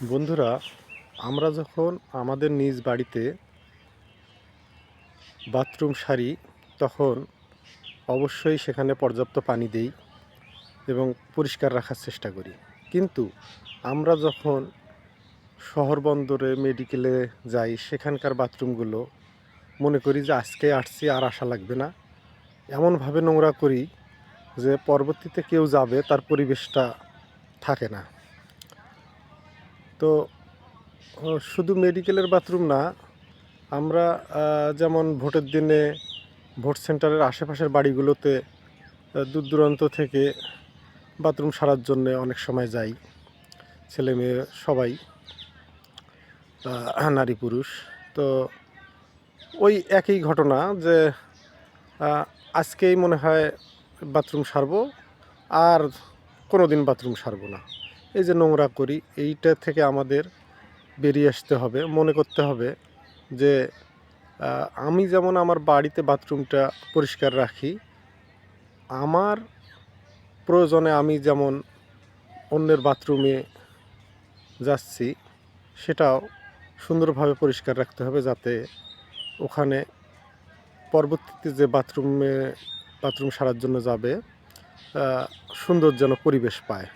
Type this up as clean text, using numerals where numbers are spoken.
বন্ধুরা, আমরা যখন আমাদের নিজ বাড়িতে বাথরুম সারি তখন অবশ্যই সেখানে পর্যাপ্ত পানি দেই এবং পরিষ্কার রাখার চেষ্টা করি। কিন্তু আমরা যখন শহর বন্দরে মেডিকেলে যাই সেখানকার বাথরুমগুলো মনে করি যে আজকে আসছি আর আসা লাগবে না, এমনভাবে নোংরা করি যে পরবর্তীতে কেউ যাবে তার পরিবেশটা থাকে না। তো শুধু মেডিকেলের বাথরুম না, আমরা যেমন ভোটের দিনে ভোট সেন্টারের আশেপাশের বাড়িগুলোতে দূর দূরান্ত থেকে বাথরুম সারার জন্যে অনেক সময় যাই, ছেলে মেয়ে সবাই, নারী পুরুষ। তো ওই একই ঘটনা যে আজকেই মনে হয় বাথরুম সারবো, আর কোনো দিন বাথরুম সারবো না। এই যে নোংরা করি, এইটা থেকে আমাদের বেরিয়ে আসতে হবে। মনে করতে হবে যে আমি যেমন আমার বাড়িতে বাথরুমটা পরিষ্কার রাখি, আমার প্রয়োজনে আমি যেমন অন্যের বাথরুমে যাচ্ছি সেটাও সুন্দরভাবে পরিষ্কার রাখতে হবে, যাতে ওখানে পরবর্তীতে যে বাথরুম সারার জন্য যাবে সুন্দর যেন পরিবেশ পায়।